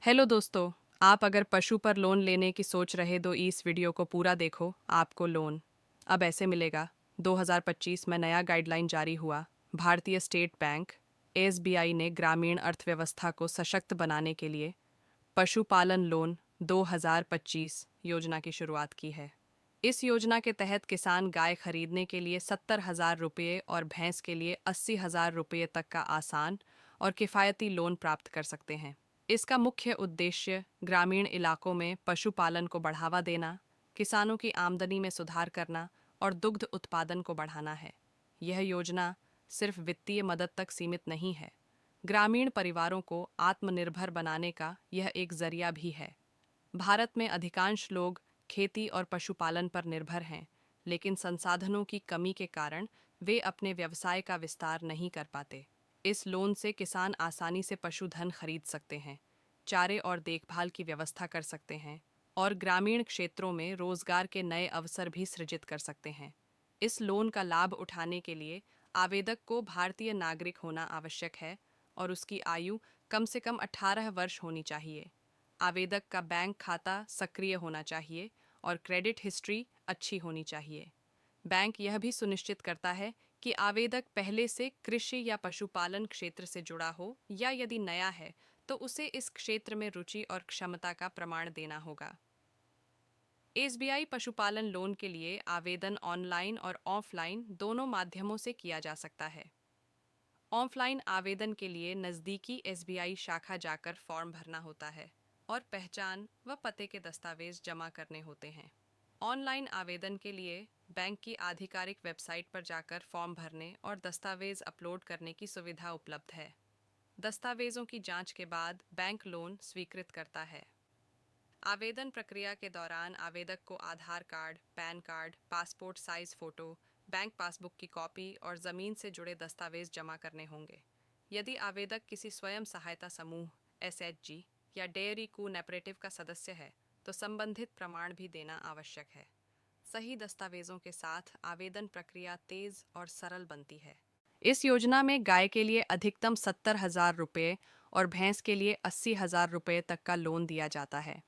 Hello दोस्तों। आप अगर पशु पर लोन लेने की सोच रहे तो इस वीडियो को पूरा देखो। आपको लोन अब ऐसे मिलेगा। 2025 में नया गाइडलाइन जारी हुआ। भारतीय स्टेट बैंक एसबीआई ने ग्रामीण अर्थव्यवस्था को सशक्त बनाने के लिए पशुपालन लोन 2025 योजना की शुरुआत की है। इस योजना के तहत किसान गाय खरीदने के लिए 70,000 रुपये और भैंस के लिए 80,000 रुपये तक का आसान और किफ़ायती लोन प्राप्त कर सकते हैं। इसका मुख्य उद्देश्य ग्रामीण इलाकों में पशुपालन को बढ़ावा देना, किसानों की आमदनी में सुधार करना और दुग्ध उत्पादन को बढ़ाना है। यह योजना सिर्फ वित्तीय मदद तक सीमित नहीं है, ग्रामीण परिवारों को आत्मनिर्भर बनाने का यह एक जरिया भी है। भारत में अधिकांश लोग खेती और पशुपालन पर निर्भर हैं, लेकिन संसाधनों की कमी के कारण वे अपने व्यवसाय का विस्तार नहीं कर पाते। इस लोन से किसान आसानी से पशुधन खरीद सकते हैं, चारे और देखभाल की व्यवस्था कर सकते हैं और ग्रामीण क्षेत्रों में रोजगार के नए अवसर भी सृजित कर सकते हैं। इस लोन का लाभ उठाने के लिए आवेदक को भारतीय नागरिक होना आवश्यक है और उसकी आयु कम से कम 18 वर्ष होनी चाहिए। आवेदक का बैंक खाता सक्रिय होना चाहिए और क्रेडिट हिस्ट्री अच्छी होनी चाहिए। बैंक यह भी सुनिश्चित करता है कि आवेदक पहले से कृषि या पशुपालन क्षेत्र से जुड़ा हो या यदि नया है तो उसे इस क्षेत्र में रुचि और क्षमता का प्रमाण देना होगा। एसबीआई पशुपालन लोन के लिए आवेदन ऑनलाइन और ऑफलाइन दोनों माध्यमों से किया जा सकता है। ऑफलाइन आवेदन के लिए नज़दीकी एसबीआई शाखा जाकर फॉर्म भरना होता है और पहचान व पते के दस्तावेज जमा करने होते हैं। ऑनलाइन आवेदन के लिए बैंक की आधिकारिक वेबसाइट पर जाकर फॉर्म भरने और दस्तावेज अपलोड करने की सुविधा उपलब्ध है। दस्तावेजों की जांच के बाद बैंक लोन स्वीकृत करता है। आवेदन प्रक्रिया के दौरान आवेदक को Aadhaar card, PAN card, passport size photo, bank passbook की कॉपी और ज़मीन से जुड़े दस्तावेज जमा करने होंगे। यदि आवेदक किसी स्वयं सहायता समूह एसएचजी या डेयरी कोऑपरेटिव का सदस्य है तो संबंधित प्रमाण भी देना आवश्यक है। सही दस्तावेजों के साथ आवेदन प्रक्रिया तेज और सरल बनती है। इस योजना में गाय के लिए अधिकतम 70,000 रुपये और भैंस के लिए 80,000 रुपये तक का लोन दिया जाता है।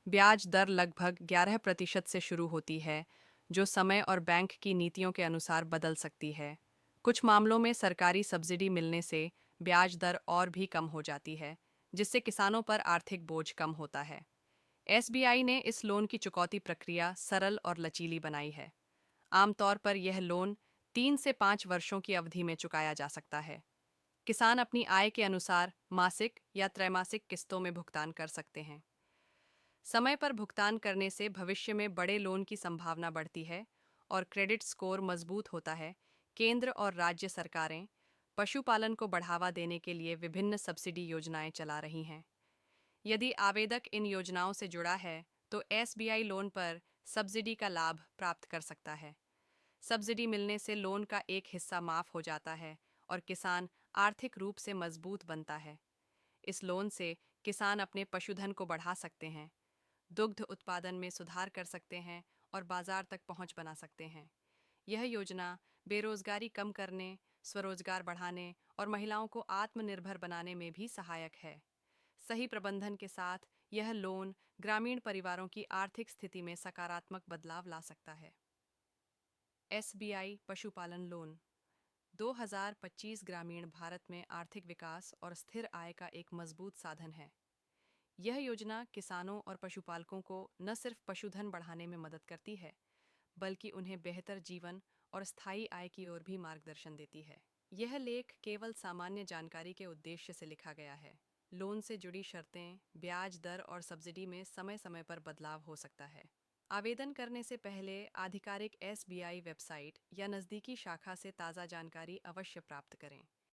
ब्याज दर लगभग 11% से शुरू होती है, जो समय और बैंक की नीतियों के अनुसार बदल सकती है। कुछ मामलों में सरकारी सब्सिडी मिलने से ब्याज दर और भी कम हो जाती है, जिससे किसानों पर आर्थिक बोझ कम होता है। एसबीआई ने इस लोन की चुकौती प्रक्रिया सरल और लचीली बनाई है। आमतौर पर यह लोन 3 से 5 वर्षों की अवधि में चुकाया जा सकता है। किसान अपनी आय के अनुसार मासिक या त्रैमासिक किस्तों में भुगतान कर सकते हैं। समय पर भुगतान करने से भविष्य में बड़े लोन की संभावना बढ़ती है और क्रेडिट स्कोर मजबूत होता है। केंद्र और राज्य सरकारें पशुपालन को बढ़ावा देने के लिए विभिन्न सब्सिडी योजनाएं चला रही हैं। यदि आवेदक इन योजनाओं से जुड़ा है तो एसबीआई लोन पर सब्सिडी का लाभ प्राप्त कर सकता है। सब्सिडी मिलने से लोन का एक हिस्सा माफ हो जाता है और किसान आर्थिक रूप से मजबूत बनता है। इस लोन से किसान अपने पशुधन को बढ़ा सकते हैं, दुग्ध उत्पादन में सुधार कर सकते हैं और बाजार तक पहुंच बना सकते हैं। यह योजना बेरोजगारी कम करने, स्वरोजगार बढ़ाने और महिलाओं को आत्मनिर्भर बनाने में भी सहायक है। सही प्रबंधन के साथ यह लोन ग्रामीण परिवारों की आर्थिक स्थिति में सकारात्मक बदलाव ला सकता है। एसबीआई पशुपालन लोन 2025 ग्रामीण भारत में आर्थिक विकास और स्थिर आय का एक मजबूत साधन है। यह योजना किसानों और पशुपालकों को न सिर्फ पशुधन बढ़ाने में मदद करती है, बल्कि उन्हें बेहतर जीवन और स्थायी आय की ओर भी मार्गदर्शन देती है। यह लेख केवल सामान्य जानकारी के उद्देश्य से लिखा गया है। लोन से जुड़ी शर्तें, ब्याज दर और सब्सिडी में समय समय पर बदलाव हो सकता है। आवेदन करने से पहले आधिकारिक एसबीआई वेबसाइट या नज़दीकी शाखा से ताज़ा जानकारी अवश्य प्राप्त करें।